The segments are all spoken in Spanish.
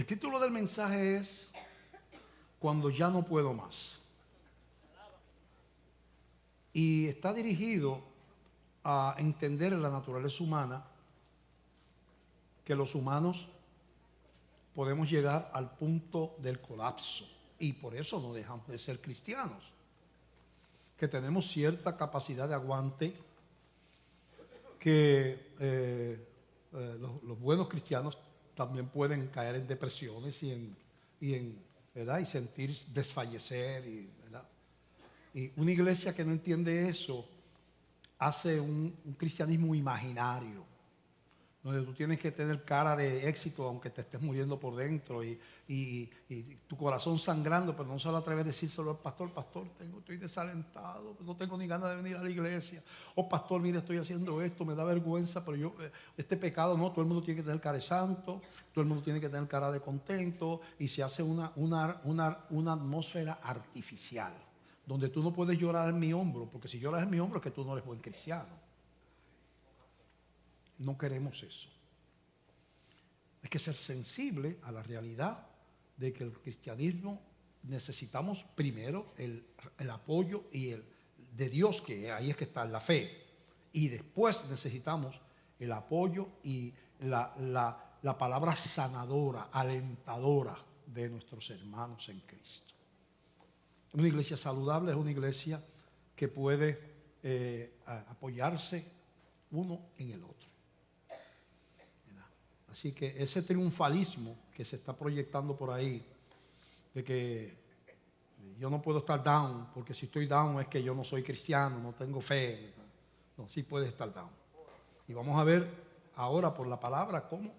título del mensaje es Cuando ya no puedo más. Y está dirigido a entender en la naturaleza humana que los humanos podemos llegar al punto del colapso. Y por eso no dejamos de ser cristianos. Que tenemos cierta capacidad de aguante, que los buenos cristianos también pueden caer en depresiones ¿verdad? Y sentir desfallecer. ¿Verdad? Y una iglesia que no entiende eso hace un cristianismo imaginario, donde tú tienes que tener cara de éxito aunque te estés muriendo por dentro y tu corazón sangrando, pero no se lo atreves a decírselo al pastor. Pastor, estoy desalentado, no tengo ni ganas de venir a la iglesia. O pastor, mire, estoy haciendo esto, me da vergüenza, pero este pecado no, todo el mundo tiene que tener cara de santo, todo el mundo tiene que tener cara de contento, y se hace una atmósfera artificial, donde tú no puedes llorar en mi hombro, porque si lloras en mi hombro es que tú no eres buen cristiano. No queremos eso. Hay que ser sensible a la realidad de que el cristianismo necesitamos primero el apoyo de Dios, que ahí es que está la fe, y después necesitamos el apoyo y la palabra sanadora, alentadora de nuestros hermanos en Cristo. Una iglesia saludable es una iglesia que puede apoyarse uno en el otro. Así que ese triunfalismo que se está proyectando por ahí, de que yo no puedo estar down, porque si estoy down es que yo no soy cristiano, no tengo fe. No, sí puedes estar down. Y vamos a ver ahora por la palabra cómo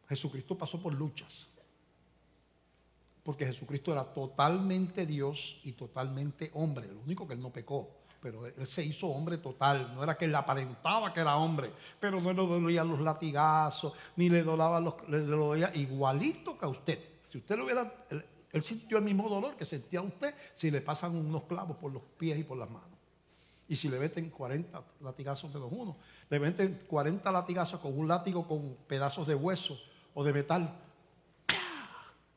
Jesucristo pasó por luchas. Porque Jesucristo era totalmente Dios y totalmente hombre. Lo único que él no pecó, pero él se hizo hombre total. No era que él aparentaba que era hombre, pero no le dolían los latigazos, ni le dolía igualito que a usted. Si usted lo hubiera, él sintió el mismo dolor que sentía usted si le pasan unos clavos por los pies y por las manos. Y si le meten 40 latigazos menos uno, le meten 40 latigazos con un látigo con pedazos de hueso o de metal,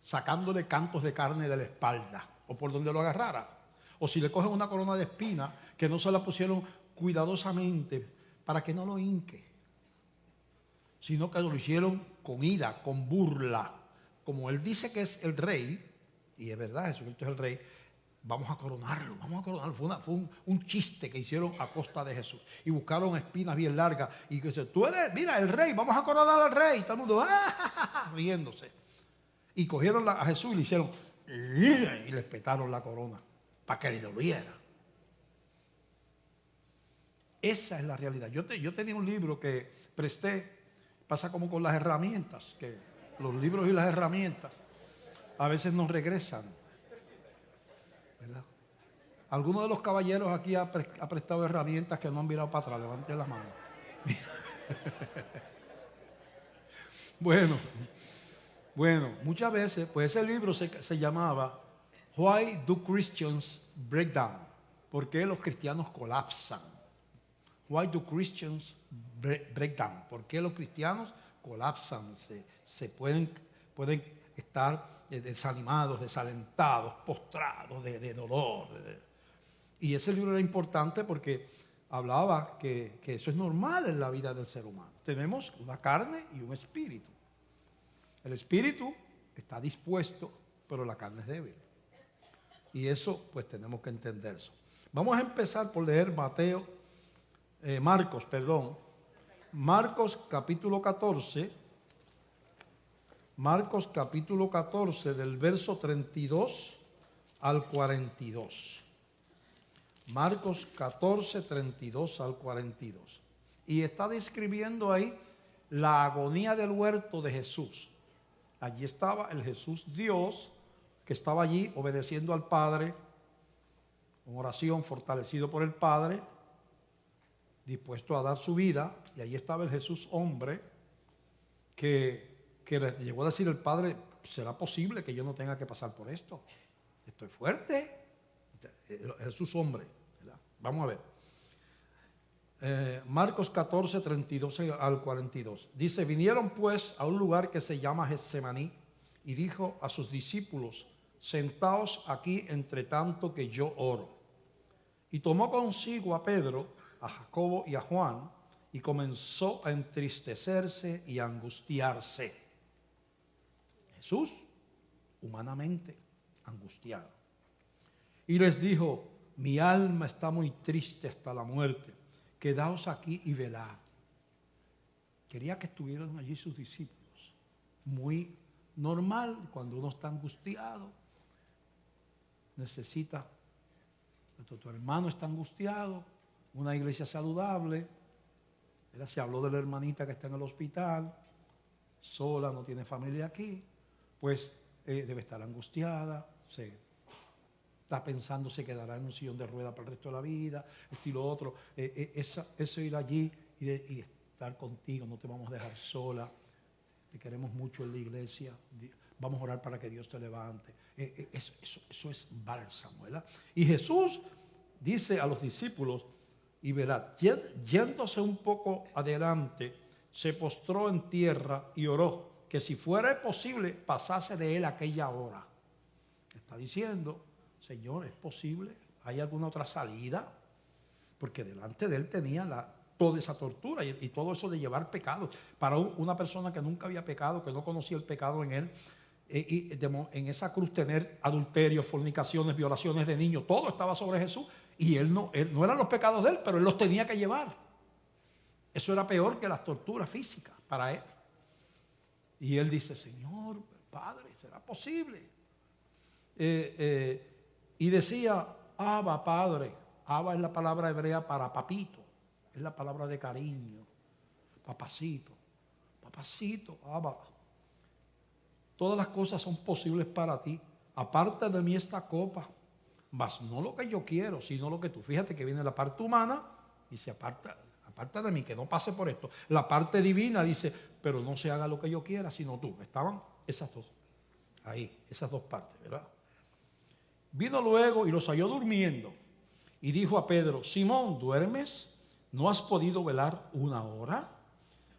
sacándole cantos de carne de la espalda o por donde lo agarrara. O si le cogen una corona de espinas que no se la pusieron cuidadosamente para que no lo hinque, sino que lo hicieron con ira, con burla. Como él dice que es el rey, y es verdad, Jesucristo es el rey, vamos a coronarlo. Fue un chiste que hicieron a costa de Jesús. Y buscaron espinas bien largas y que dice, tú eres, mira, el rey, vamos a coronar al rey. Y todo el mundo riéndose. Y cogieron a Jesús y le hicieron y le petaron la corona para que le doliera. Esa es la realidad. Yo tenía un libro que presté, pasa como con las herramientas, que los libros y las herramientas a veces nos regresan, ¿verdad? ¿Alguno de los caballeros aquí ha prestado herramientas que no han virado para atrás? Levanten las manos. Bueno, muchas veces, pues ese libro se llamaba Why do Christians Break Down? ¿Por qué los cristianos colapsan? Why do Christians break down? ¿Por qué los cristianos colapsan? Se pueden estar desanimados, desalentados, postrados de dolor. Y ese libro era importante porque hablaba que eso es normal en la vida del ser humano. Tenemos una carne y un espíritu. El espíritu está dispuesto, pero la carne es débil. Y eso, pues tenemos que entender eso. Vamos a empezar por leer Marcos capítulo 14. Marcos capítulo 14 del verso 32 al 42. Marcos 14, 32 al 42. Y está describiendo ahí la agonía del huerto de Jesús. Allí estaba el Jesús Dios, que estaba allí obedeciendo al Padre, en oración, fortalecido por el Padre, dispuesto a dar su vida. Y allí estaba el Jesús hombre, que le llegó a decir el Padre, ¿será posible que yo no tenga que pasar por esto? Estoy fuerte. Jesús hombre, ¿verdad? Vamos a ver. Marcos 14, 32 al 42. Dice, vinieron pues a un lugar que se llama Getsemaní y dijo a sus discípulos: sentaos aquí entre tanto que yo oro. Y tomó consigo a Pedro, a Jacobo y a Juan, y comenzó a entristecerse y a angustiarse. Jesús, humanamente angustiado. Y les dijo: mi alma está muy triste hasta la muerte. Quedaos aquí y velad. Quería que estuvieran allí sus discípulos. Muy normal, cuando uno está angustiado, necesita, tu hermano está angustiado, una iglesia saludable. Se habló de la hermanita que está en el hospital, sola, no tiene familia aquí, pues debe estar angustiada, está pensando se quedará en un sillón de ruedas para el resto de la vida, esto y lo otro. Eso ir allí y estar contigo, no te vamos a dejar sola, te queremos mucho en la iglesia, vamos a orar para que Dios te levante. Eso es bálsamo, ¿verdad? Y Jesús dice a los discípulos, y velad, yéndose un poco adelante, se postró en tierra y oró, que si fuera posible pasase de él aquella hora. Está diciendo: Señor, ¿es posible? ¿Hay alguna otra salida? Porque delante de él tenía toda esa tortura y todo eso de llevar pecados. Para una persona que nunca había pecado, que no conocía el pecado en él, en esa cruz tener adulterio, fornicaciones, violaciones de niños, todo estaba sobre Jesús. Y él no eran los pecados de él, pero él los tenía que llevar. Eso era peor que las torturas físicas para él. Y él dice: Señor, Padre, ¿será posible? Y decía: Abba, Padre. Abba es la palabra hebrea para papito, es la palabra de cariño. Papacito, papacito, Abba. Todas las cosas son posibles para ti. Aparta de mí esta copa, mas no lo que yo quiero, sino lo que tú. Fíjate que viene la parte humana y se aparta de mí, que no pase por esto. La parte divina dice: pero no se haga lo que yo quiera, sino tú. Estaban esas dos, ahí, esas dos partes, ¿verdad? Vino luego y los halló durmiendo y dijo a Pedro: Simón, ¿duermes? ¿No has podido velar una hora?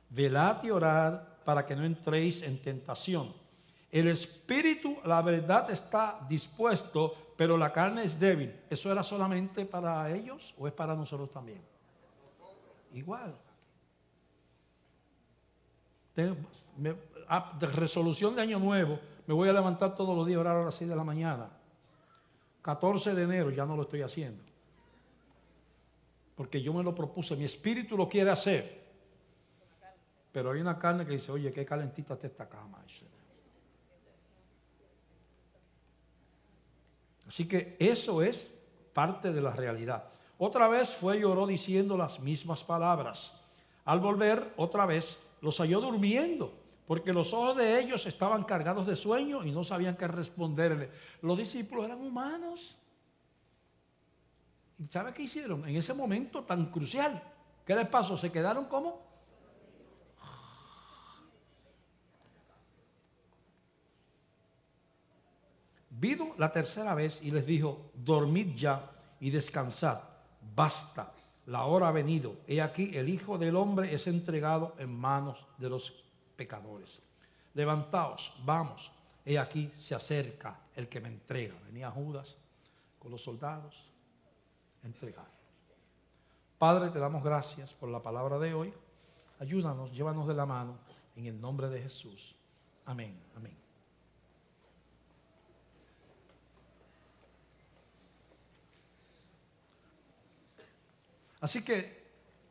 Velad y orad para que no entréis en tentación. El espíritu, la verdad, está dispuesto, pero la carne es débil. ¿Eso era solamente para ellos o es para nosotros también? Igual. De resolución de año nuevo, me voy a levantar todos los días a orar a las 6 de la mañana. 14 de enero ya no lo estoy haciendo, porque yo me lo propuse, mi espíritu lo quiere hacer, pero hay una carne que dice: oye, qué calentita está esta cama. Así que eso es parte de la realidad. Otra vez fue y oró diciendo las mismas palabras. Al volver otra vez los halló durmiendo, porque los ojos de ellos estaban cargados de sueño y no sabían qué responderle. Los discípulos eran humanos. ¿Y sabe qué hicieron en ese momento tan crucial? ¿Qué les pasó? ¿Se quedaron como? Vino la tercera vez y les dijo: dormid ya y descansad, basta, la hora ha venido. He aquí, el Hijo del Hombre es entregado en manos de los pecadores. Levantaos, vamos, he aquí se acerca el que me entrega. Venía Judas con los soldados a entregar. Padre, te damos gracias por la palabra de hoy. Ayúdanos, llévanos de la mano en el nombre de Jesús. Amén, amén. Así que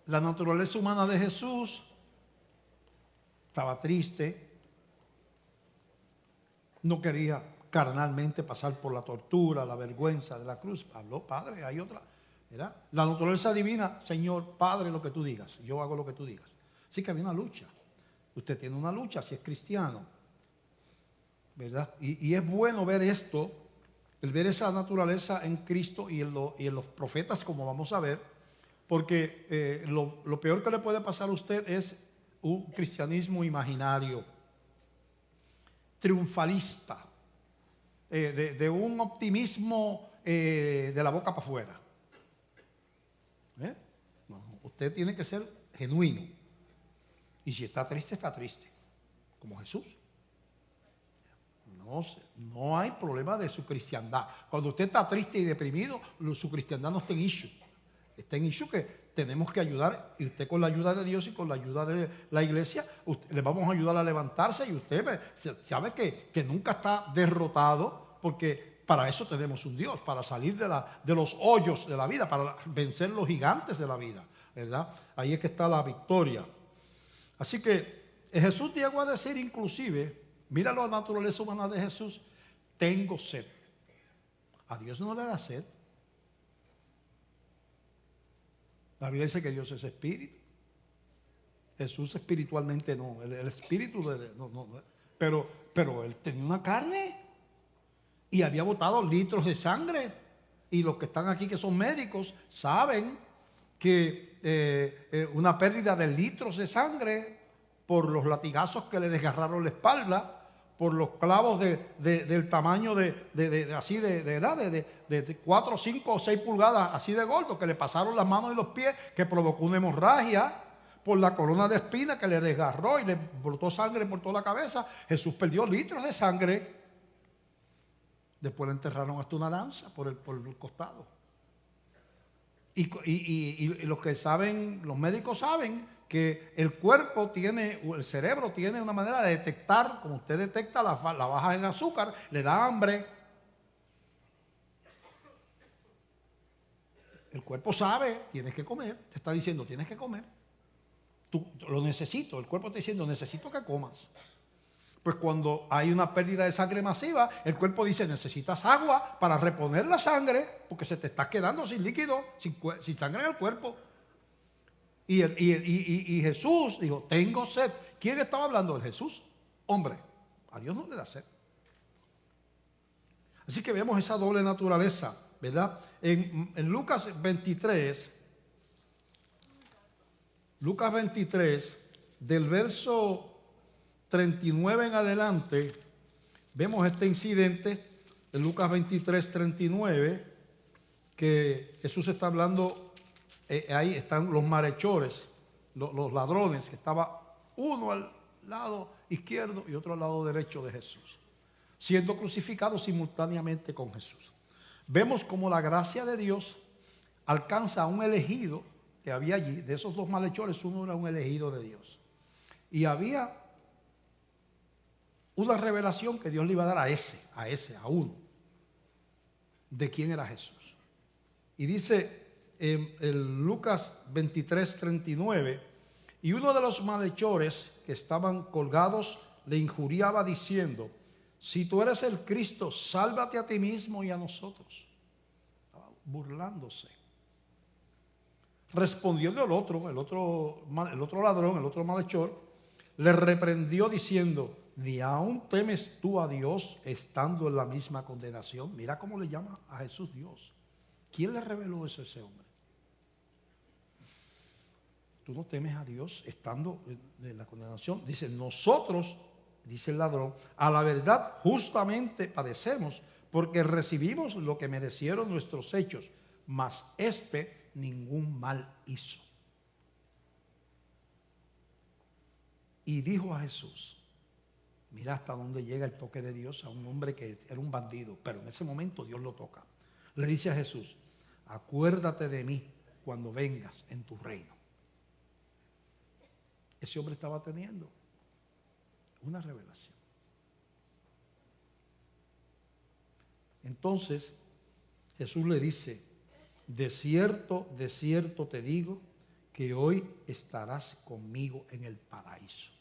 la naturaleza humana de Jesús estaba triste, no quería carnalmente pasar por la tortura, la vergüenza de la cruz. Habló: Padre, hay otra. ¿Verdad? La naturaleza divina: Señor, Padre, lo que tú digas, yo hago lo que tú digas. Así que había una lucha. Usted tiene una lucha si es cristiano, ¿verdad? Y es bueno ver esto, el ver esa naturaleza en Cristo y en los profetas, como vamos a ver. Porque lo peor que le puede pasar a usted es un cristianismo imaginario, triunfalista, de un optimismo de la boca para afuera. No, usted tiene que ser genuino. Y si está triste, como Jesús. no hay problema de su cristiandad. Cuando usted está triste y deprimido, su cristiandad no está en issue. Está en issue que tenemos que ayudar, y usted con la ayuda de Dios y con la ayuda de la iglesia, le vamos a ayudar a levantarse, y usted sabe que nunca está derrotado, porque para eso tenemos un Dios, para salir de los hoyos de la vida, para vencer los gigantes de la vida, ¿verdad? Ahí es que está la victoria. Así que Jesús llegó a decir inclusive, mira la naturaleza humana de Jesús, tengo sed. A Dios no le da sed. La Biblia dice que Dios es espíritu. Jesús espiritualmente no, el espíritu no. Pero él tenía una carne y había botado litros de sangre. Y los que están aquí que son médicos saben que una pérdida de litros de sangre por los latigazos que le desgarraron la espalda, por los clavos del tamaño de 4, 5 o 6 pulgadas así de gordo, que le pasaron las manos y los pies, que provocó una hemorragia, por la corona de espina que le desgarró y le brotó sangre por toda la cabeza. Jesús perdió litros de sangre. Después le enterraron hasta una lanza por el costado. Y los que saben, los médicos saben que el cerebro tiene una manera de detectar, como usted detecta la baja en azúcar, le da hambre. El cuerpo sabe, tienes que comer, te está diciendo, tienes que comer. Tú lo necesito, el cuerpo está diciendo, necesito que comas. Pues cuando hay una pérdida de sangre masiva, el cuerpo dice, necesitas agua para reponer la sangre, porque se te está quedando sin líquido, sin sangre en el cuerpo. Y Jesús dijo, tengo sed. ¿Quién estaba hablando de Jesús? Hombre, a Dios no le da sed. Así que vemos esa doble naturaleza, ¿verdad? En Lucas 23, del verso 39 en adelante, vemos este incidente de Lucas 23, 39, que Jesús está hablando. Ahí están los malhechores, los ladrones, que estaba uno al lado izquierdo y otro al lado derecho de Jesús, siendo crucificados simultáneamente con Jesús. Vemos como la gracia de Dios alcanza a un elegido que había allí. De esos dos malhechores, uno era un elegido de Dios. Y había una revelación que Dios le iba a dar a uno, de quién era Jesús. Y dice en Lucas 23, 39, y uno de los malhechores que estaban colgados le injuriaba diciendo, si tú eres el Cristo, sálvate a ti mismo y a nosotros. Estaba burlándose. Respondiendo el otro ladrón, el otro malhechor, le reprendió diciendo, ¿ni aún temes tú a Dios estando en la misma condenación? Mira cómo le llama a Jesús Dios. ¿Quién le reveló eso a ese hombre? ¿Tú no temes a Dios estando en la condenación? Dice, nosotros, dice el ladrón, a la verdad justamente padecemos, porque recibimos lo que merecieron nuestros hechos, mas ningún mal hizo. Y dijo a Jesús, mira hasta dónde llega el toque de Dios a un hombre que era un bandido, pero en ese momento Dios lo toca. Le dice a Jesús, acuérdate de mí cuando vengas en tu reino. Ese hombre estaba teniendo una revelación. Entonces Jesús le dice, de cierto te digo que hoy estarás conmigo en el paraíso.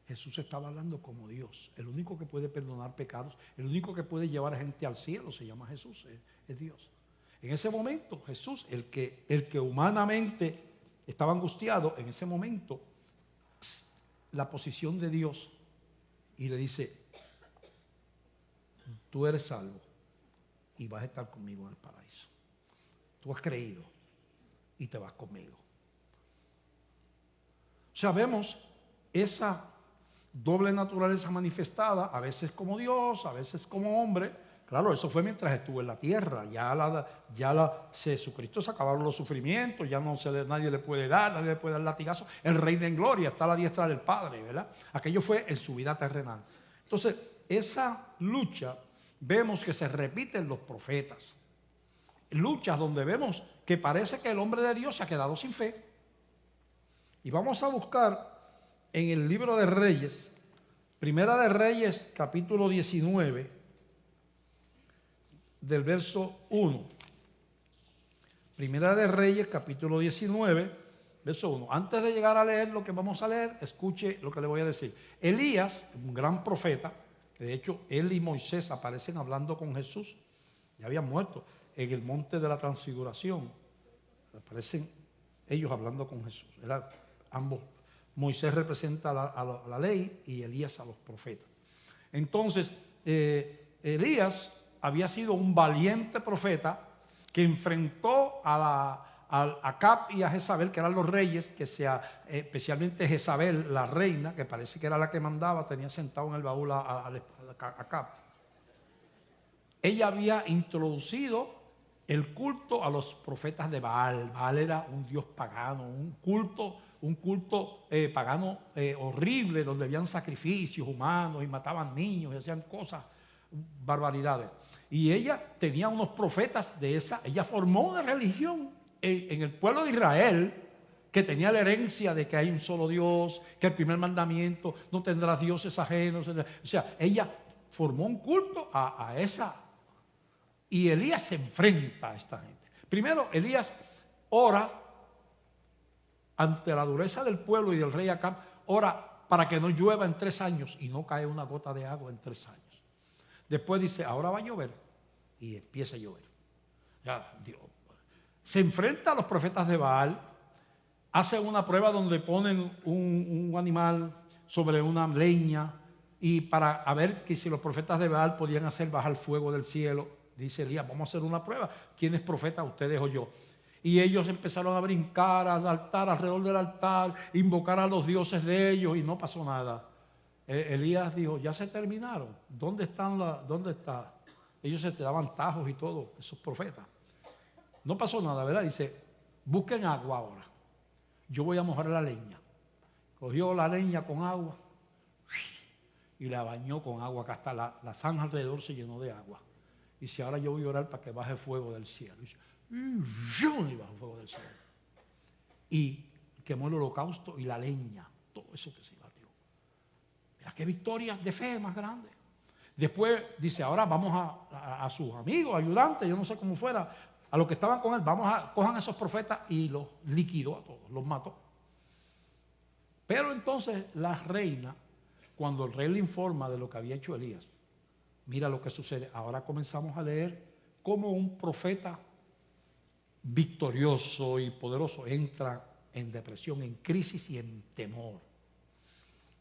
Jesús estaba hablando como Dios, el único que puede perdonar pecados, el único que puede llevar a gente al cielo se llama Jesús, es Dios. En ese momento Jesús, el que humanamente estaba angustiado, en ese momento la posición de Dios, y le dice, tú eres salvo y vas a estar conmigo en el paraíso. Tú has creído y te vas conmigo. O sea, vemos esa doble naturaleza manifestada, a veces como Dios, a veces como hombre. Claro, eso fue mientras estuvo en la tierra. Jesucristo se acabaron los sufrimientos, ya nadie le puede dar latigazo. El Rey de gloria está a la diestra del Padre, ¿verdad? Aquello fue en su vida terrenal. Entonces, esa lucha vemos que se repite en los profetas. Luchas donde vemos que parece que el hombre de Dios se ha quedado sin fe. Y vamos a buscar en el libro de Reyes, Primera de Reyes, capítulo 19, del verso 1. Primera de Reyes, capítulo 19, verso 1. Antes de llegar a leer lo que vamos a leer, escuche lo que le voy a decir. Elías, un gran profeta, de hecho, él y Moisés aparecen hablando con Jesús, ya habían muerto en el monte de la transfiguración. Aparecen ellos hablando con Jesús. Eran ambos. Moisés representa a la ley y Elías a los profetas. Entonces, Elías había sido un valiente profeta que enfrentó a Acab y a Jezabel, que eran los reyes, especialmente Jezabel, la reina, que parece que era la que mandaba, tenía sentado en el baúl a Acab. Ella había introducido el culto a los profetas de Baal. Baal era un dios pagano, un culto pagano horrible, donde habían sacrificios humanos y mataban niños y hacían cosas, barbaridades. Y ella tenía unos profetas ella formó una religión en el pueblo de Israel que tenía la herencia de que hay un solo Dios, que el primer mandamiento, no tendrás dioses ajenos. O sea, ella formó un culto a esa. Y Elías se enfrenta a esta gente. Primero, Elías ora ante la dureza del pueblo y del rey Acab, ora para que no llueva en 3 años, y no cae una gota de agua en 3 años. Después dice, ahora va a llover, y empieza a llover. Ya, Dios. Se enfrenta a los profetas de Baal, hace una prueba donde ponen un animal sobre una leña, y para ver que si los profetas de Baal podían hacer bajar fuego del cielo. Dice Elías, vamos a hacer una prueba. ¿Quién es profeta, ustedes o yo? Y ellos empezaron a brincar al altar, alrededor del altar, invocar a los dioses de ellos, y no pasó nada. Elías dijo, ya se terminaron. ¿Dónde está? Ellos se daban tajos y todo, esos profetas. No pasó nada, ¿verdad? Dice, busquen agua ahora. Yo voy a mojar la leña. Cogió la leña con agua y la bañó con agua, que hasta la zanja alrededor se llenó de agua. Y dice, ahora yo voy a orar para que baje fuego del cielo. Y dice, y bajó fuego del cielo. Y quemó el holocausto y la leña. Todo eso que se batió. Mira qué victorias de fe más grandes. Después dice, ahora vamos a sus amigos, ayudantes, yo no sé cómo fuera, a los que estaban con él, cojan a esos profetas, y los liquidó a todos, los mató. Pero entonces la reina, cuando el rey le informa de lo que había hecho Elías, mira lo que sucede. Ahora comenzamos a leer cómo un profeta victorioso y poderoso entra en depresión, en crisis y en temor.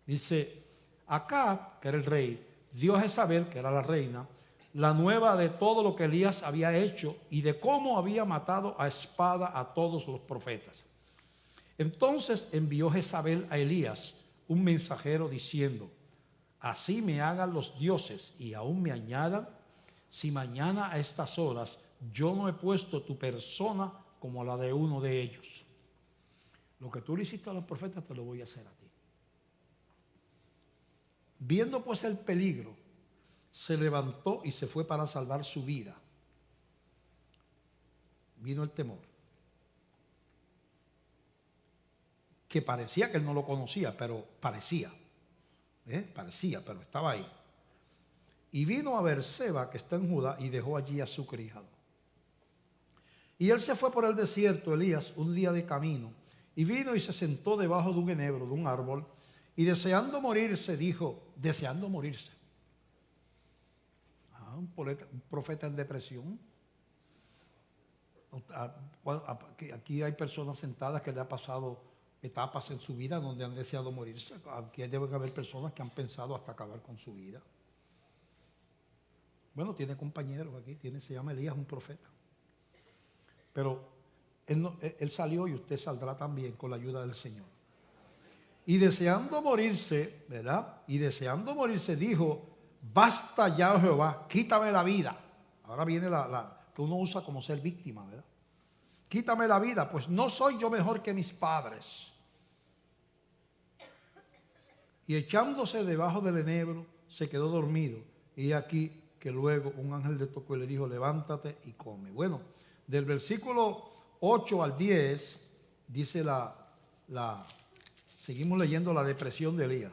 Dice, Acab, que era el rey, dio a Jezabel, que era la reina, la nueva de todo lo que Elías había hecho y de cómo había matado a espada a todos los profetas. Entonces envió Jezabel a Elías un mensajero diciendo, así me hagan los dioses y aún me añadan, si mañana a estas horas yo no he puesto tu persona como la de uno de ellos. Lo que tú le hiciste a los profetas te lo voy a hacer a ti. Viendo pues el peligro, se levantó y se fue para salvar su vida. Vino el temor, que parecía que él no lo conocía, pero parecía, pero estaba ahí. Y vino a Berseba, que está en Judá, y dejó allí a su criado. Y él se fue por el desierto, Elías, un día de camino, y vino y se sentó debajo de un enebro, de un árbol, y deseando morirse, dijo, deseando morirse. Un profeta en depresión. Aquí hay personas sentadas que le ha pasado etapas en su vida donde han deseado morirse. Aquí deben haber personas que han pensado hasta acabar con su vida. Bueno, tiene compañeros aquí, se llama Elías, un profeta. Pero él salió y usted saldrá también con la ayuda del Señor. Y deseando morirse, ¿verdad? Y deseando morirse dijo, basta ya, oh Jehová, quítame la vida. Ahora viene la que uno usa como ser víctima, ¿verdad? Quítame la vida, pues no soy yo mejor que mis padres. Y echándose debajo del enebro, se quedó dormido. Y aquí que luego un ángel le tocó y le dijo, levántate y come. Bueno, del versículo 8 al 10 dice seguimos leyendo la depresión de Elías.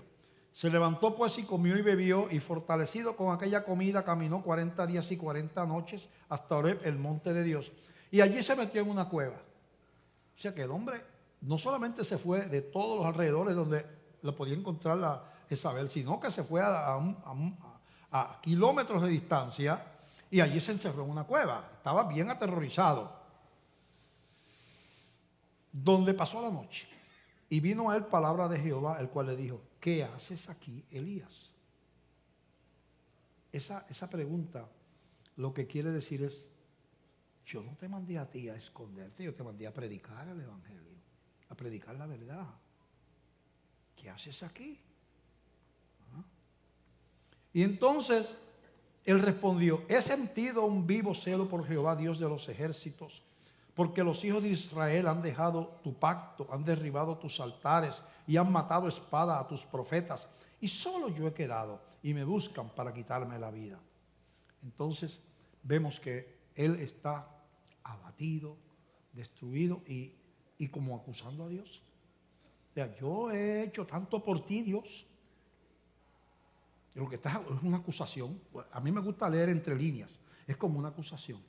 Se levantó pues y comió y bebió, y fortalecido con aquella comida caminó 40 días y 40 noches hasta Horeb, el monte de Dios. Y allí se metió en una cueva. O sea que el hombre no solamente se fue de todos los alrededores donde lo podía encontrar la Jezabel, sino que se fue a kilómetros de distancia y allí se encerró en una cueva. Estaba bien aterrorizado. Donde pasó la noche. Y vino a él palabra de Jehová, el cual le dijo, ¿qué haces aquí, Elías? Esa pregunta lo que quiere decir es, yo no te mandé a ti a esconderte, yo te mandé a predicar el evangelio, a predicar la verdad. ¿Qué haces aquí? ¿Ah? Y entonces él respondió, he sentido un vivo celo por Jehová, Dios de los ejércitos, porque los hijos de Israel han dejado tu pacto, han derribado tus altares y han matado espada a tus profetas. Y solo yo he quedado y me buscan para quitarme la vida. Entonces vemos que él está abatido, destruido y como acusando a Dios. O sea, yo he hecho tanto por ti, Dios. Lo que está es una acusación. A mí me gusta leer entre líneas. Es como una acusación.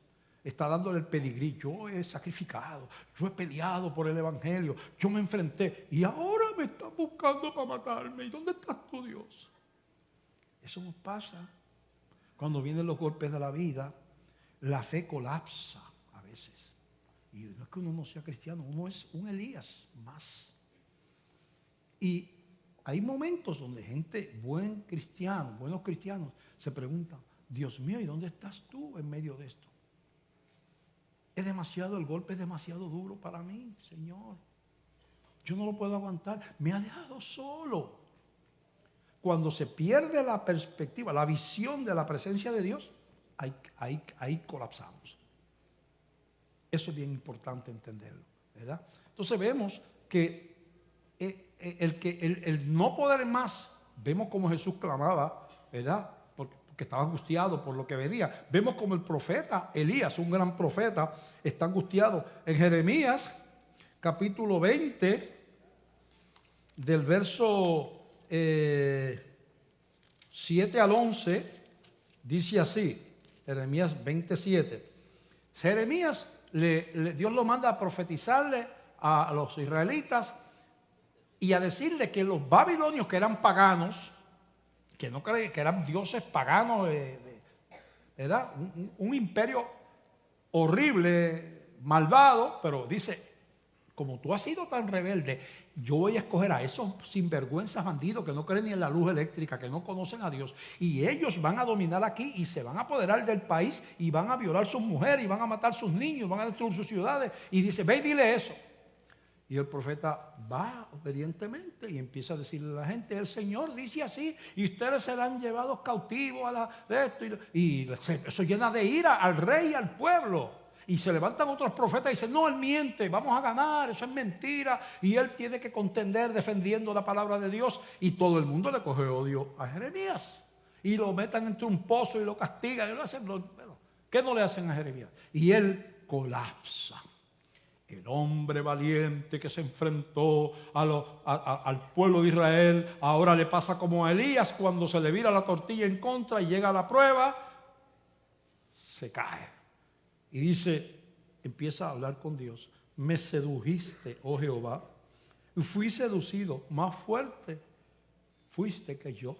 Está dándole el pedigrí. Yo he sacrificado, yo he peleado por el evangelio, yo me enfrenté y ahora me están buscando para matarme. ¿Y dónde estás tú, Dios? Eso nos pasa cuando vienen los golpes de la vida. La fe colapsa a veces. Y no es que uno no sea cristiano, uno es un Elías más. Y hay momentos donde gente, buenos cristianos, se preguntan, Dios mío, ¿y dónde estás tú en medio de esto? El golpe es demasiado duro para mí, Señor. Yo no lo puedo aguantar. Me ha dejado solo. Cuando se pierde la perspectiva, la visión de la presencia de Dios, ahí colapsamos. Eso es bien importante entenderlo, ¿verdad? Entonces vemos que el no poder más, vemos como Jesús clamaba, ¿verdad? Porque estaba angustiado por lo que venía. Vemos como el profeta Elías, un gran profeta, está angustiado. En Jeremías, capítulo 20, del verso 7 al 11, dice así, Jeremías 27. Jeremías, Dios lo manda a profetizarle a los israelitas y a decirle que los babilonios, que eran paganos, que no creían, que eran dioses paganos, ¿verdad? Un imperio horrible, malvado, pero dice, como tú has sido tan rebelde, yo voy a escoger a esos sinvergüenzas bandidos que no creen ni en la luz eléctrica, que no conocen a Dios, y ellos van a dominar aquí y se van a apoderar del país y van a violar sus mujeres y van a matar sus niños, van a destruir sus ciudades. Y dice, ve y dile eso. Y el profeta va obedientemente y empieza a decirle a la gente, el Señor dice así, y ustedes serán llevados cautivos de esto. Y eso llena de ira al rey y al pueblo. Y se levantan otros profetas y dicen, no, él miente, vamos a ganar, eso es mentira. Y él tiene que contender defendiendo la palabra de Dios. Y todo el mundo le coge odio a Jeremías. Y lo metan entre un pozo y lo castigan. Y lo hacen, ¿qué no le hacen a Jeremías? Y él colapsa. El hombre valiente que se enfrentó al pueblo de Israel, ahora le pasa como a Elías cuando se le vira la tortilla en contra y llega a la prueba, se cae. Y dice, empieza a hablar con Dios, me sedujiste, oh Jehová, y fui seducido, más fuerte fuiste que yo,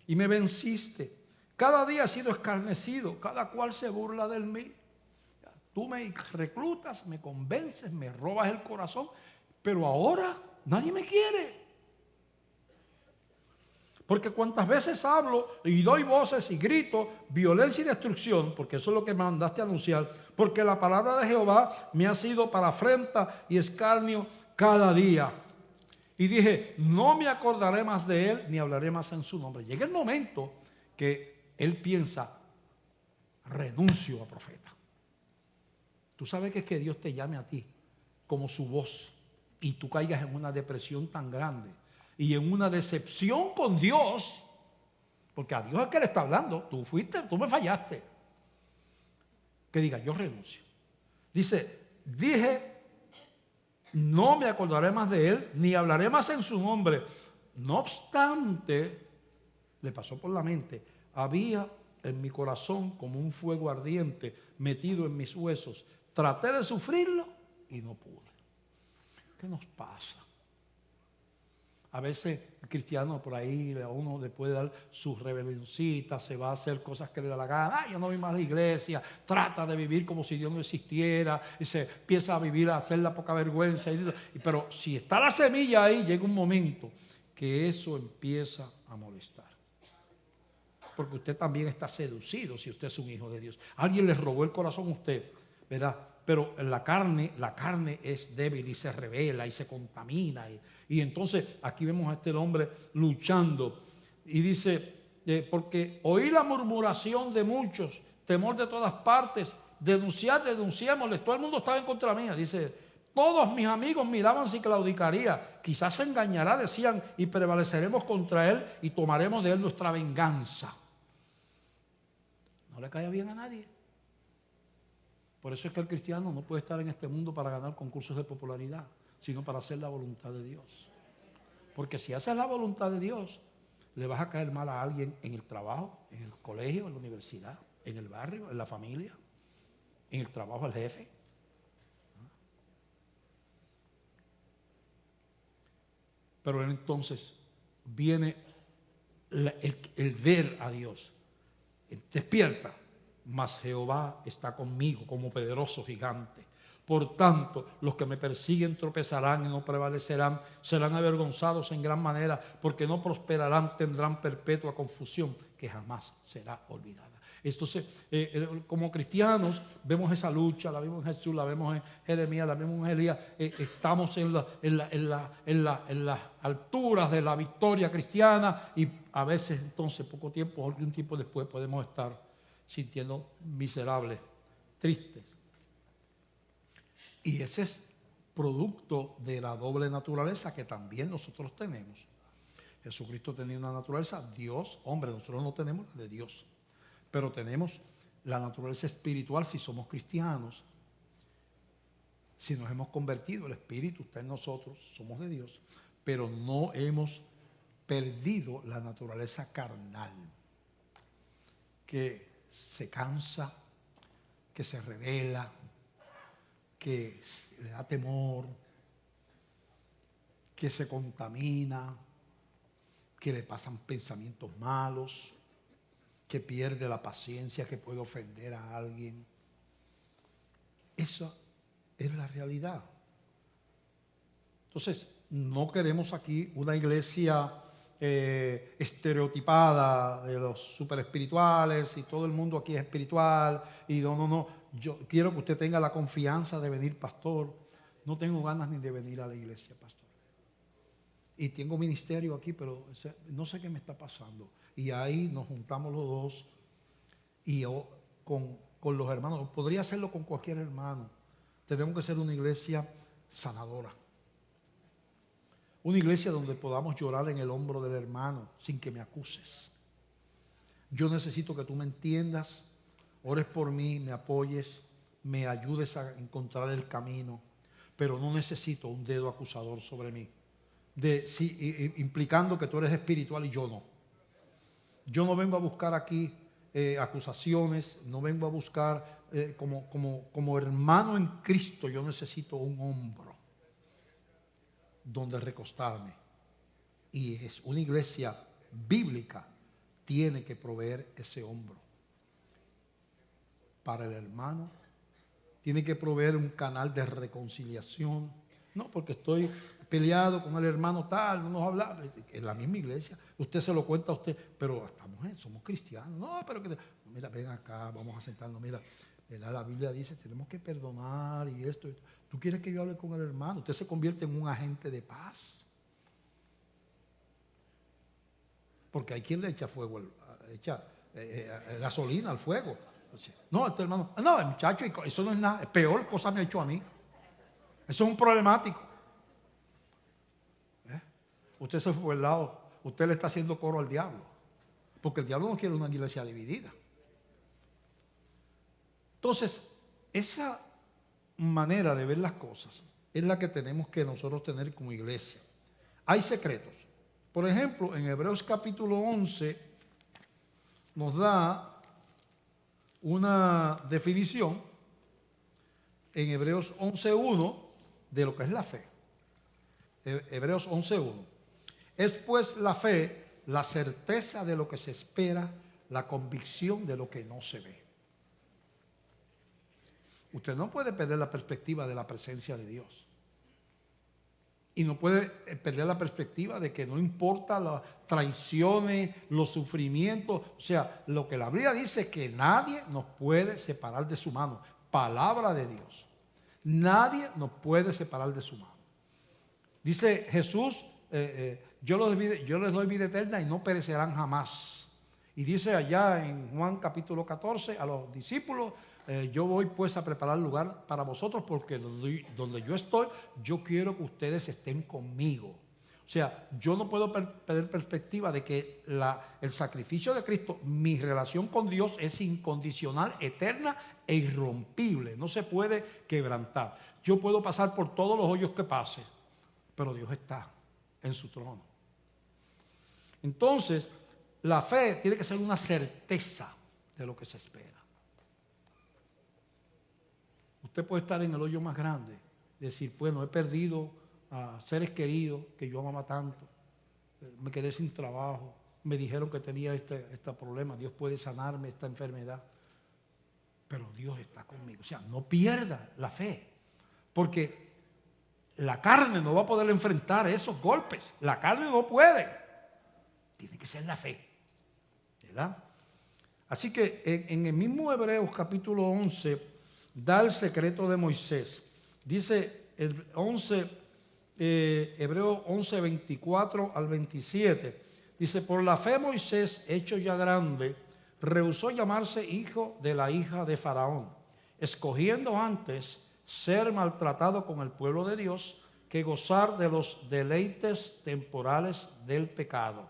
y me venciste. Cada día he sido escarnecido, cada cual se burla de mí. Tú me reclutas, me convences, me robas el corazón, pero ahora nadie me quiere. Porque cuantas veces hablo y doy voces y grito, violencia y destrucción, porque eso es lo que me mandaste a anunciar, porque la palabra de Jehová me ha sido para afrenta y escarnio cada día. Y dije, no me acordaré más de él, ni hablaré más en su nombre. Llega el momento que él piensa, renuncio a profeta. Tú sabes que es que Dios te llame a ti como su voz y tú caigas en una depresión tan grande y en una decepción con Dios Porque a Dios es que le está hablando. Tú me fallaste. Que diga, yo renuncio. Dije, no me acordaré más de él, ni hablaré más en su nombre. No obstante, le pasó por la mente, había en mi corazón como un fuego ardiente metido en mis huesos. Traté de sufrirlo y no pude. ¿Qué nos pasa? A veces el cristiano por ahí a uno le puede dar sus rebelioncitas, se va a hacer cosas que le da la gana. Yo no voy más a la iglesia, trata de vivir como si Dios no existiera y se empieza a vivir, a hacer la poca vergüenza. Pero si está la semilla ahí, llega un momento que eso empieza a molestar. Porque usted también está seducido si usted es un hijo de Dios. Alguien le robó el corazón a usted, ¿verdad? Pero la carne es débil y se revela y se contamina. Y entonces aquí vemos a este hombre luchando. Y dice, porque oí la murmuración de muchos, temor de todas partes, denunciémosles, todo el mundo estaba en contra mía. Dice, todos mis amigos miraban si claudicaría, quizás se engañará, decían, y prevaleceremos contra él y tomaremos de él nuestra venganza. No le cae bien a nadie. Por eso es que el cristiano no puede estar en este mundo para ganar concursos de popularidad, sino para hacer la voluntad de Dios. Porque si haces la voluntad de Dios, le vas a caer mal a alguien en el trabajo, en el colegio, en la universidad, en el barrio, en la familia, en el trabajo al jefe. Pero entonces viene el ver a Dios. Despierta. Mas Jehová está conmigo como poderoso gigante. Por tanto, los que me persiguen tropezarán y no prevalecerán, serán avergonzados en gran manera, porque no prosperarán, tendrán perpetua confusión que jamás será olvidada. Entonces, como cristianos, vemos esa lucha, la vemos en Jesús, la vemos en Jeremías, la vemos en Elías. Estamos en las alturas de la victoria cristiana y a veces, entonces, poco tiempo, algún tiempo después, podemos estar sintiendo miserables, tristes. Y ese es producto de la doble naturaleza que también nosotros tenemos. Jesucristo tenía una naturaleza, Dios, hombre, nosotros no tenemos la de Dios, pero tenemos la naturaleza espiritual si somos cristianos. Si nos hemos convertido, el Espíritu está en nosotros, somos de Dios, pero no hemos perdido la naturaleza carnal, que se cansa, que se revela, que le da temor, que se contamina, que le pasan pensamientos malos, que pierde la paciencia, que puede ofender a alguien. Esa es la realidad. Entonces, no queremos aquí una iglesia estereotipada de los super espirituales y todo el mundo aquí es espiritual y no. Yo quiero que usted tenga la confianza de venir, pastor. No tengo ganas ni de venir a la iglesia, pastor. Y tengo ministerio aquí, pero no sé qué me está pasando. Y ahí nos juntamos los dos y yo con los hermanos. Podría hacerlo con cualquier hermano. Tenemos que ser una iglesia sanadora. Una iglesia donde podamos llorar en el hombro del hermano sin que me acuses. Yo necesito que tú me entiendas, ores por mí, me apoyes, me ayudes a encontrar el camino, pero no necesito un dedo acusador sobre mí, implicando que tú eres espiritual y yo no. Yo no vengo a buscar aquí acusaciones, no vengo a buscar como hermano en Cristo, yo necesito un hombro donde recostarme. Y es una iglesia bíblica, tiene que proveer ese hombro para el hermano, tiene que proveer un canal de reconciliación. No porque estoy peleado con el hermano tal, no nos habla, en la misma iglesia, usted se lo cuenta a usted, pero somos cristianos. No, pero mira, ven acá, vamos a sentarnos, mira, la Biblia dice, tenemos que perdonar y esto. ¿Tú quieres que yo hable con el hermano? Usted se convierte en un agente de paz. Porque hay quien le echa fuego, gasolina al fuego. No, este hermano, no, el muchacho, eso no es nada, es peor cosa me ha hecho a mí. Eso es un problemático. Usted se fue por el lado, usted le está haciendo coro al diablo. porque el diablo no quiere una iglesia dividida. Entonces, esa manera de ver las cosas es la que tenemos que nosotros tener como iglesia. Hay secretos. Por ejemplo, en Hebreos capítulo 11 nos da una definición en Hebreos 11.1 de lo que es la fe. Hebreos 11.1. Es pues la fe la certeza de lo que se espera, la convicción de lo que no se ve. Usted no puede perder la perspectiva de la presencia de Dios. Y no puede perder la perspectiva de que no importa las traiciones, los sufrimientos. O sea, lo que la Biblia dice es que nadie nos puede separar de su mano. Palabra de Dios. Nadie nos puede separar de su mano. Dice Jesús, yo les doy vida eterna y no perecerán jamás. Y dice allá en Juan capítulo 14 a los discípulos, yo voy pues a preparar lugar para vosotros, porque donde yo estoy, yo quiero que ustedes estén conmigo. O sea, yo no puedo perder perspectiva de que el sacrificio de Cristo, mi relación con Dios es incondicional, eterna e irrompible. No se puede quebrantar. Yo puedo pasar por todos los hoyos que pase, pero Dios está en su trono. Entonces, la fe tiene que ser una certeza de lo que se espera. Usted puede estar en el hoyo más grande, decir, bueno, he perdido a seres queridos que yo amaba tanto, me quedé sin trabajo, me dijeron que tenía este problema, Dios puede sanarme esta enfermedad, pero Dios está conmigo. O sea, no pierda la fe, porque la carne no va a poder enfrentar esos golpes, la carne no puede, tiene que ser la fe, ¿verdad? Así que en el mismo Hebreos capítulo 11 da el secreto de Moisés. Dice el 11, Hebreos 11, 24 al 27. Dice, por la fe Moisés, hecho ya grande, rehusó llamarse hijo de la hija de Faraón, escogiendo antes ser maltratado con el pueblo de Dios que gozar de los deleites temporales del pecado,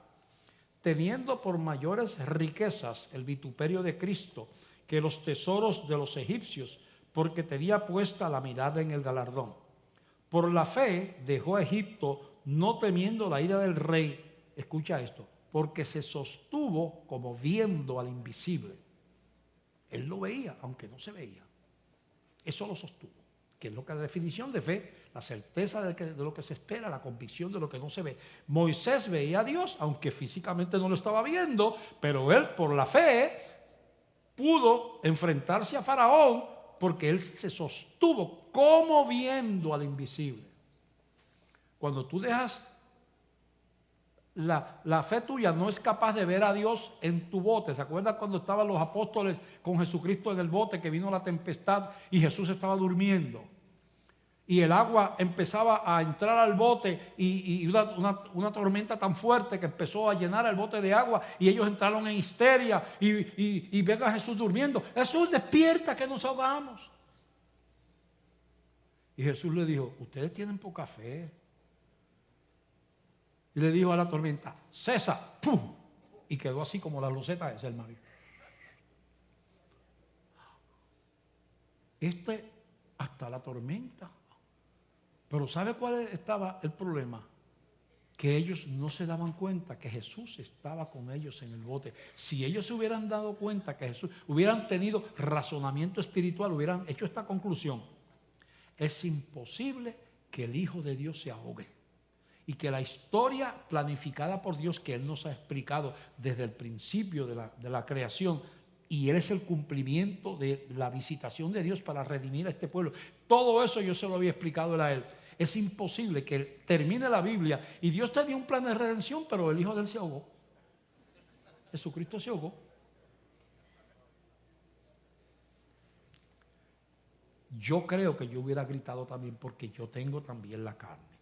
teniendo por mayores riquezas el vituperio de Cristo que los tesoros de los egipcios, porque tenía puesta la mirada en el galardón. Por la fe dejó a Egipto, no temiendo la ira del rey. Escucha esto, porque se sostuvo como viendo al invisible. Él lo veía, aunque no se veía. Eso lo sostuvo, que es lo que es la definición de fe, la certeza de lo que se espera, la convicción de lo que no se ve. Moisés veía a Dios, aunque físicamente no lo estaba viendo, pero él por la fe pudo enfrentarse a Faraón, porque él se sostuvo como viendo al invisible. Cuando tú dejas, la fe tuya no es capaz de ver a Dios en tu bote. ¿Se acuerdan cuando estaban los apóstoles con Jesucristo en el bote, que vino la tempestad y Jesús estaba durmiendo? Y el agua empezaba a entrar al bote y una tormenta tan fuerte que empezó a llenar el bote de agua y ellos entraron en histeria y ven a Jesús durmiendo. Jesús, despierta que nos ahogamos. Y Jesús le dijo, ustedes tienen poca fe. Y le dijo a la tormenta, cesa, ¡pum! Y quedó así como la loseta esa, hermano. Hasta la tormenta. Pero ¿sabe cuál estaba el problema? Que ellos no se daban cuenta que Jesús estaba con ellos en el bote. Si ellos se hubieran dado cuenta que Jesús, hubieran tenido razonamiento espiritual, hubieran hecho esta conclusión: es imposible que el Hijo de Dios se ahogue. Y que la historia planificada por Dios, que Él nos ha explicado desde el principio de la creación, y Él es el cumplimiento de la visitación de Dios para redimir a este pueblo. Todo eso yo se lo había explicado a Él. Es imposible que termine la Biblia y Dios tenía un plan de redención, pero el Hijo de Él se ahogó. Jesucristo se ahogó. Yo creo que yo hubiera gritado también, porque yo tengo también la carne.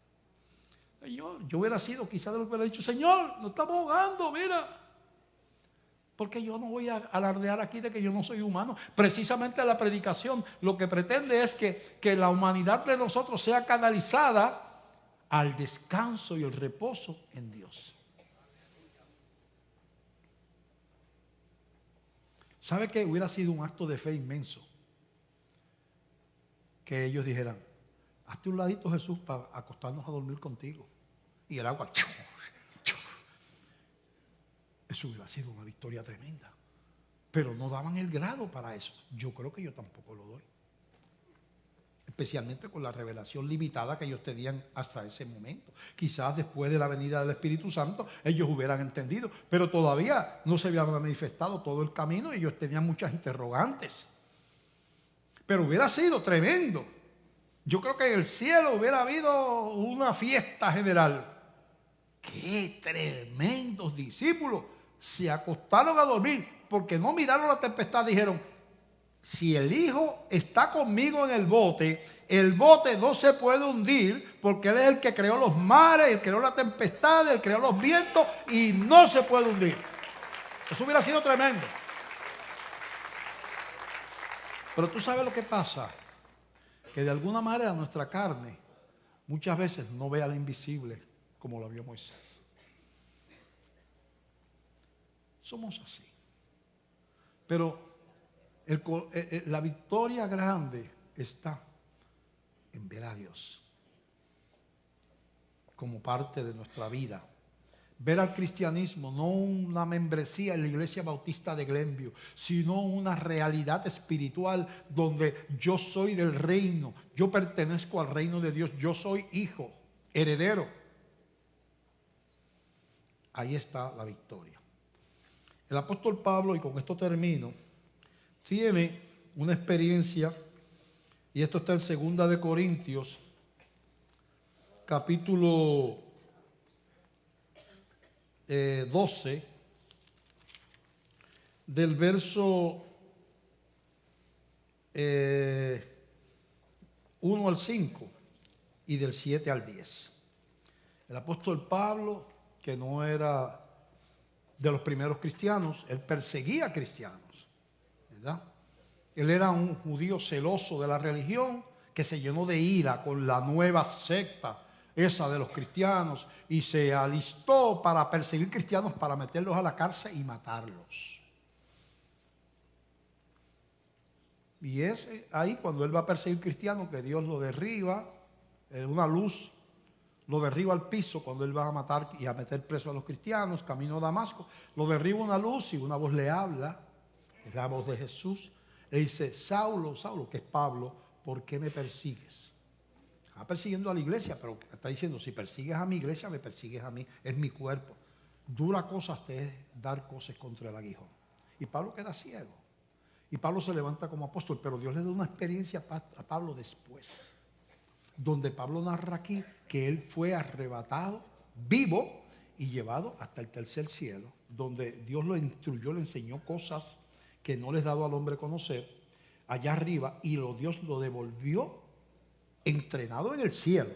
Yo hubiera sido quizás de lo que hubiera dicho, Señor, nos estamos ahogando, mira. Porque yo no voy a alardear aquí de que yo no soy humano. Precisamente la predicación lo que pretende es que la humanidad de nosotros sea canalizada al descanso y el reposo en Dios. ¿Sabe qué? Hubiera sido un acto de fe inmenso que ellos dijeran: hazte un ladito, Jesús, para acostarnos a dormir contigo. Y el agua, ¡chuf! ¡Chuf! Eso hubiera sido una victoria tremenda. Pero no daban el grado para eso. Yo creo que yo tampoco lo doy. Especialmente con la revelación limitada que ellos tenían hasta ese momento. Quizás después de la venida del Espíritu Santo ellos hubieran entendido, pero todavía no se había manifestado todo el camino y ellos tenían muchas interrogantes. Pero hubiera sido tremendo. Yo creo que en el cielo hubiera habido una fiesta general. ¡Qué tremendos discípulos! Se acostaron a dormir porque no miraron la tempestad. Dijeron: si el Hijo está conmigo en el bote no se puede hundir, porque Él es el que creó los mares, Él creó la tempestad, Él creó los vientos y no se puede hundir. Eso hubiera sido tremendo. Pero tú sabes lo que pasa, que de alguna manera nuestra carne muchas veces no ve al invisible como lo vio Moisés. Somos así. Pero la victoria grande está en ver a Dios como parte de nuestra vida. Ver al cristianismo no una membresía en la Iglesia Bautista de Glenview, sino una realidad espiritual donde yo soy del reino, yo pertenezco al reino de Dios, yo soy hijo, heredero. Ahí está la victoria. El apóstol Pablo, y con esto termino, tiene una experiencia, y esto está en 2 de Corintios, capítulo 12, del verso 1 al 5 y del 7 al 10. El apóstol Pablo, que no era de los primeros cristianos, él perseguía cristianos, ¿verdad? Él era un judío celoso de la religión que se llenó de ira con la nueva secta esa de los cristianos y se alistó para perseguir cristianos, para meterlos a la cárcel y matarlos. Y es ahí cuando él va a perseguir cristianos que Dios lo derriba, una luz lo derriba al piso cuando él va a matar y a meter preso a los cristianos, camino a Damasco. Lo derriba una luz y una voz le habla, es la voz de Jesús. Le dice: Saulo, Saulo, que es Pablo, ¿por qué me persigues? Está persiguiendo a la iglesia, pero está diciendo: si persigues a mi iglesia, me persigues a mí, es mi cuerpo. Dura cosa te es dar cosas contra el aguijón. Y Pablo queda ciego. Y Pablo se levanta como apóstol, pero Dios le da una experiencia a Pablo después, donde Pablo narra aquí que él fue arrebatado vivo y llevado hasta el tercer cielo, donde Dios lo instruyó, le enseñó cosas que no les ha dado al hombre conocer allá arriba, y Dios lo devolvió entrenado en el cielo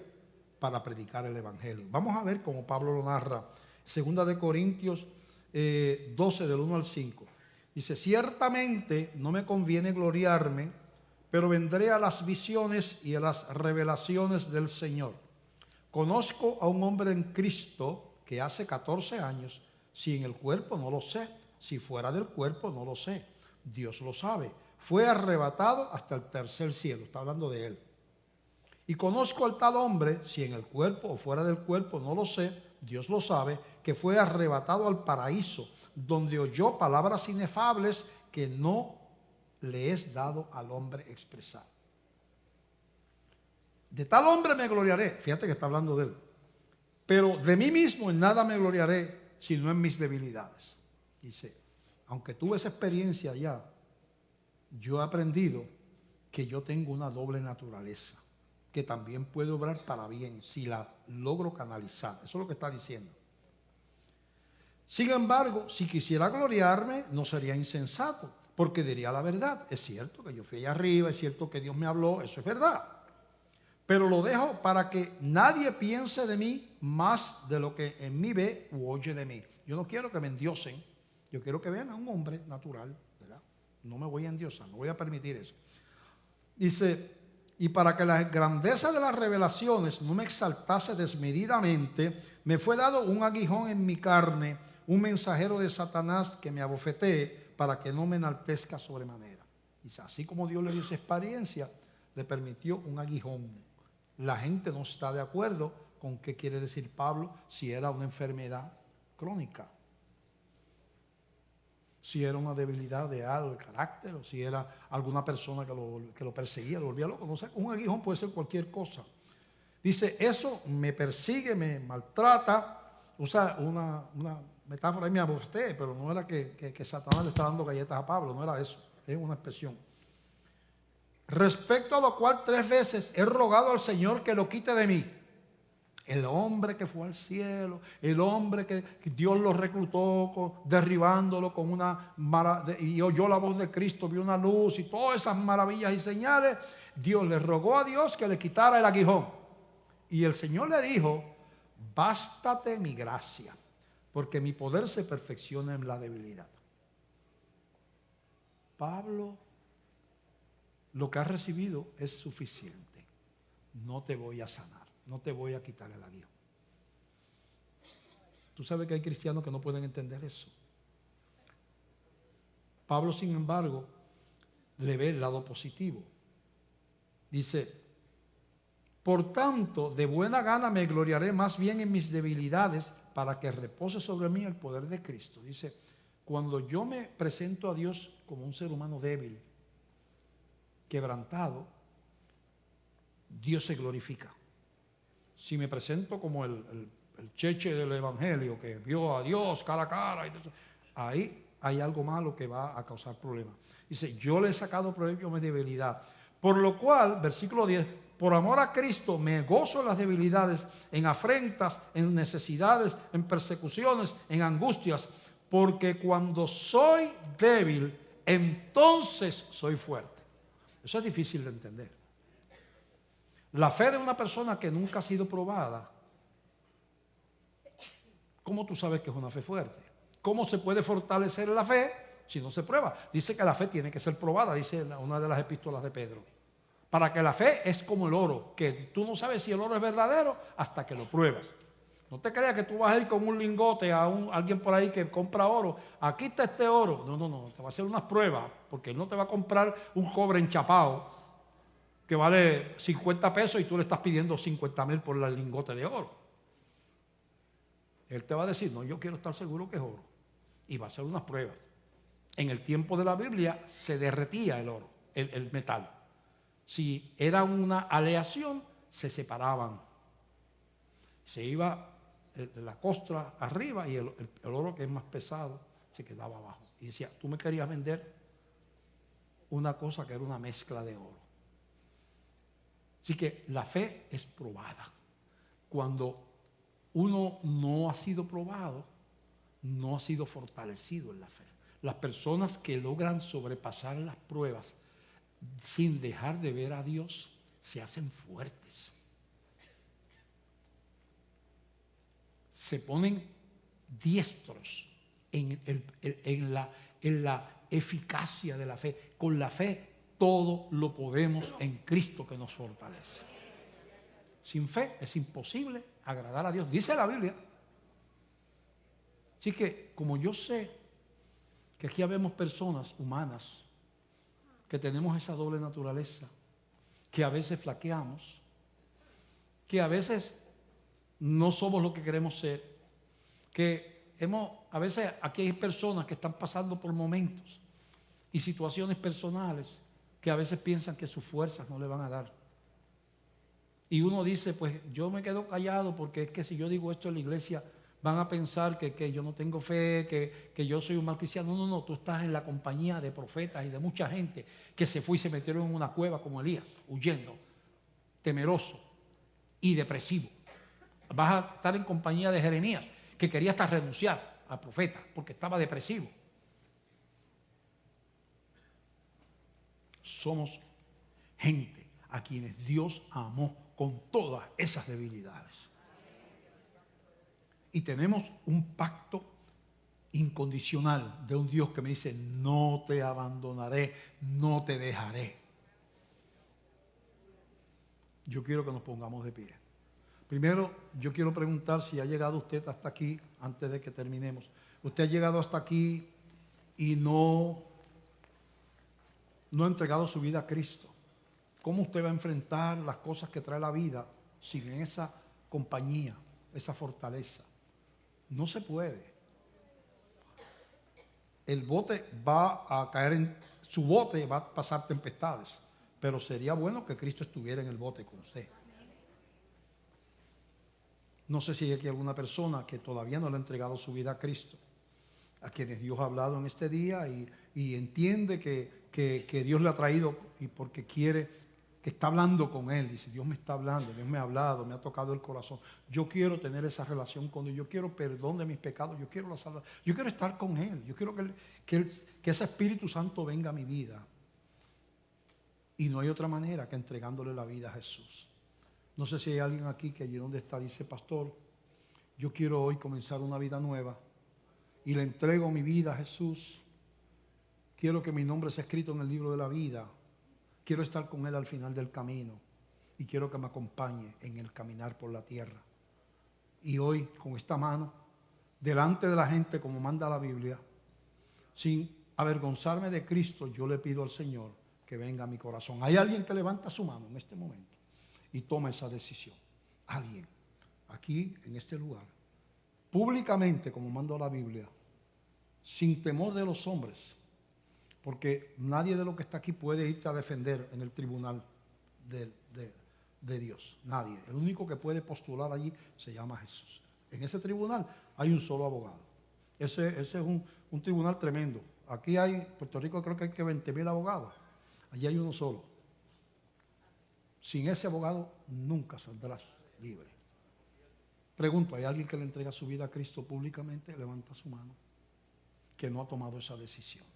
para predicar el evangelio. Vamos a ver cómo Pablo lo narra. 2 de Corintios 12 del 1 al 5. Dice: ciertamente no me conviene gloriarme, pero vendré a las visiones y a las revelaciones del Señor. Conozco a un hombre en Cristo que hace 14 años, si en el cuerpo no lo sé, si fuera del cuerpo no lo sé, Dios lo sabe. Fue arrebatado hasta el tercer cielo, está hablando de él. Y conozco al tal hombre, si en el cuerpo o fuera del cuerpo no lo sé, Dios lo sabe, que fue arrebatado al paraíso, donde oyó palabras inefables que no le es dado al hombre expresar. De tal hombre me gloriaré, fíjate que está hablando de él, pero de mí mismo en nada me gloriaré, sino en mis debilidades. Dice: aunque tuve esa experiencia ya, yo he aprendido que yo tengo una doble naturaleza, que también puede obrar para bien si la logro canalizar. Eso es lo que está diciendo. Sin embargo, si quisiera gloriarme, no sería insensato, porque diría la verdad. Es cierto que yo fui allá arriba, es cierto que Dios me habló, eso es verdad. Pero lo dejo para que nadie piense de mí más de lo que en mí ve u oye de mí. Yo no quiero que me endiosen, yo quiero que vean a un hombre natural, ¿verdad? No me voy a endiosar, no voy a permitir eso. Dice: y para que la grandeza de las revelaciones no me exaltase desmedidamente, me fue dado un aguijón en mi carne, un mensajero de Satanás que me abofetee para que no me enaltezca sobremanera. Dice, así como Dios le dio esa experiencia, le permitió un aguijón. La gente no está de acuerdo con qué quiere decir Pablo, si era una enfermedad crónica, si era una debilidad de carácter, o si era alguna persona que lo perseguía, lo volvía loco. No sé, un aguijón puede ser cualquier cosa. Dice, eso me persigue, me maltrata. Usa una metáfora, ahí me abusté, pero no era que Satanás le está dando galletas a Pablo, no era eso, es una expresión. Respecto a lo cual 3 veces he rogado al Señor que lo quite de mí. El hombre que fue al cielo, el hombre que Dios lo reclutó derribándolo con y oyó la voz de Cristo, vio una luz y todas esas maravillas y señales. Dios le rogó a Dios que le quitara el aguijón. Y el Señor le dijo, bástate mi gracia, porque mi poder se perfecciona en la debilidad. Pablo, lo que has recibido es suficiente. No te voy a sanar. No te voy a quitar el aguijón. Tú sabes que hay cristianos que no pueden entender eso. Pablo, sin embargo, le ve el lado positivo. Dice, por tanto, de buena gana me gloriaré más bien en mis debilidades para que repose sobre mí el poder de Cristo. Dice, cuando yo me presento a Dios como un ser humano débil, quebrantado, Dios se glorifica. Si me presento como el cheche del evangelio que vio a Dios cara a cara, ahí hay algo malo que va a causar problemas. Dice, yo le he sacado provecho a mi debilidad. Por lo cual, versículo 10, por amor a Cristo me gozo en las debilidades, en afrentas, en necesidades, en persecuciones, en angustias, porque cuando soy débil, entonces soy fuerte. Eso es difícil de entender. La fe de una persona que nunca ha sido probada, ¿cómo tú sabes que es una fe fuerte? ¿Cómo se puede fortalecer la fe si no se prueba? Dice que la fe tiene que ser probada, dice una de las epístolas de Pedro. Para que la fe es como el oro, que tú no sabes si el oro es verdadero hasta que lo pruebas. No te creas que tú vas a ir con un lingote a alguien por ahí que compra oro. Aquí está este oro. No, te va a hacer unas pruebas, porque él no te va a comprar un cobre enchapado que vale 50 pesos y tú le estás pidiendo 50,000 por el lingote de oro. Él te va a decir, no, yo quiero estar seguro que es oro. Y va a hacer unas pruebas. En el tiempo de la Biblia se derretía el oro, el metal. Si era una aleación, se separaban. Se iba la costra arriba y el oro, que es más pesado, se quedaba abajo. Y decía, tú me querías vender una cosa que era una mezcla de oro. Así que la fe es probada. Cuando uno no ha sido probado, no ha sido fortalecido en la fe. Las personas que logran sobrepasar las pruebas sin dejar de ver a Dios, se hacen fuertes. Se ponen diestros en la eficacia de la fe. Con la fe todo lo podemos en Cristo que nos fortalece. Sin fe es imposible agradar a Dios, dice la Biblia. Así que, como yo sé que aquí habemos personas humanas que tenemos esa doble naturaleza, que a veces flaqueamos, que a veces no somos lo que queremos ser, que a veces aquí hay personas que están pasando por momentos y situaciones personales que a veces piensan que sus fuerzas no le van a dar. Y uno dice, pues yo me quedo callado porque es que si yo digo esto en la iglesia van a pensar que yo no tengo fe, que yo soy un mal cristiano. No, tú estás en la compañía de profetas y de mucha gente que se fue y se metieron en una cueva como Elías, huyendo, temeroso y depresivo. Vas a estar en compañía de Jeremías, que quería hasta renunciar al profeta porque estaba depresivo. Somos gente a quienes Dios amó con todas esas debilidades. Y tenemos un pacto incondicional de un Dios que me dice, no te abandonaré, no te dejaré. Yo quiero que nos pongamos de pie. Primero, yo quiero preguntar si ha llegado usted hasta aquí, antes de que terminemos. ¿Usted ha llegado hasta aquí y no ha entregado su vida a Cristo, ¿cómo usted va a enfrentar las cosas que trae la vida sin esa compañía, esa fortaleza? No se puede. El bote va a caer su bote va a pasar tempestades, pero sería bueno que Cristo estuviera en el bote con usted. No sé si hay aquí alguna persona que todavía no le ha entregado su vida a Cristo, a quienes Dios ha hablado en este día y entiende que Dios le ha traído y porque quiere, que está hablando con Él. Dice, Dios me está hablando, Dios me ha hablado, me ha tocado el corazón. Yo quiero tener esa relación con Dios, yo quiero perdón de mis pecados, yo quiero la salvación, yo quiero estar con Él, yo quiero que ese Espíritu Santo venga a mi vida. Y no hay otra manera que entregándole la vida a Jesús. No sé si hay alguien aquí que allí donde está dice, pastor, yo quiero hoy comenzar una vida nueva y le entrego mi vida a Jesús. Quiero que mi nombre sea escrito en el libro de la vida. Quiero estar con Él al final del camino y quiero que me acompañe en el caminar por la tierra. Y hoy, con esta mano, delante de la gente, como manda la Biblia, sin avergonzarme de Cristo, yo le pido al Señor que venga a mi corazón. Hay alguien que levanta su mano en este momento y toma esa decisión. Alguien, aquí, en este lugar, públicamente, como manda la Biblia, sin temor de los hombres, porque nadie de los que está aquí puede irte a defender en el tribunal de Dios. Nadie. El único que puede postular allí se llama Jesús. En ese tribunal hay un solo abogado. Ese es un tribunal tremendo. Aquí hay, en Puerto Rico creo que hay que 20,000 abogados. Allí hay uno solo. Sin ese abogado nunca saldrás libre. Pregunto, ¿hay alguien que le entrega su vida a Cristo públicamente? Levanta su mano. Que no ha tomado esa decisión.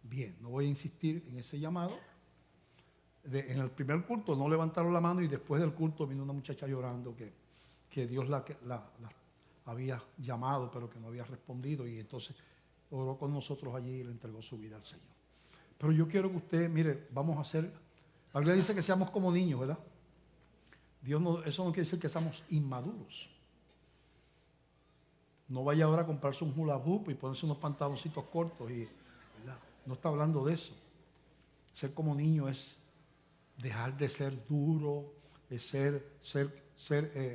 Bien, no voy a insistir en ese llamado. En el primer culto no levantaron la mano y después del culto vino una muchacha llorando que Dios la había llamado pero que no había respondido y entonces oró con nosotros allí y le entregó su vida al Señor. Pero yo quiero que usted, mire, vamos a hacer, la Biblia dice que seamos como niños, ¿verdad? Eso no quiere decir que seamos inmaduros. No vaya ahora a comprarse un hula hoop y ponerse unos pantaloncitos cortos y, ¿verdad? No está hablando de eso. Ser como niño es dejar de ser duro, es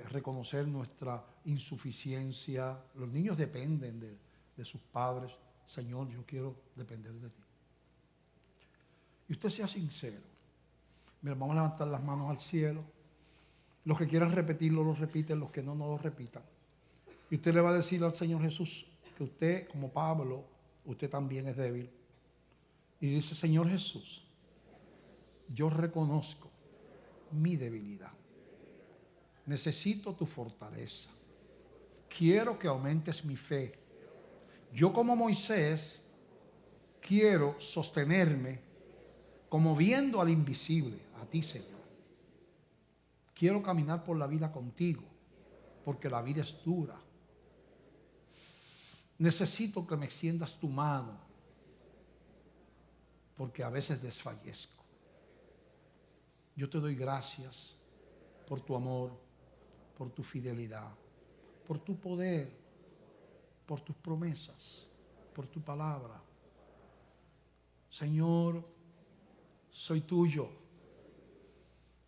reconocer nuestra insuficiencia. Los niños dependen de sus padres. Señor, yo quiero depender de ti. Y usted sea sincero. Mira, vamos a levantar las manos al cielo. Los que quieran repetirlo, lo repiten. Los que no, no lo repitan. Y usted le va a decir al Señor Jesús que usted, como Pablo, usted también es débil. Y dice, Señor Jesús, yo reconozco mi debilidad. Necesito tu fortaleza. Quiero que aumentes mi fe. Yo como Moisés quiero sostenerme como viendo al invisible, a ti, Señor. Quiero caminar por la vida contigo, porque la vida es dura. Necesito que me extiendas tu mano, porque a veces desfallezco. Yo te doy gracias por tu amor, por tu fidelidad, por tu poder, por tus promesas, por tu palabra. Señor, soy tuyo.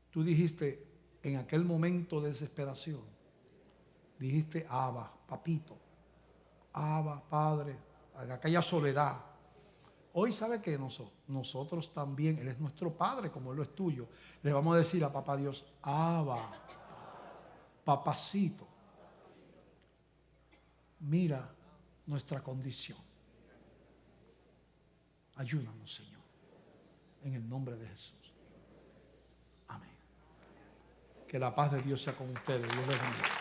Tú dijiste en aquel momento de desesperación, dijiste, Abba, papito, Abba, Padre, en aquella soledad. Hoy sabe que nosotros también, Él es nuestro Padre como Él lo es tuyo. Le vamos a decir a Papá Dios, Abba, papacito, mira nuestra condición. Ayúdanos, Señor, en el nombre de Jesús. Amén. Que la paz de Dios sea con ustedes. Dios les bendiga.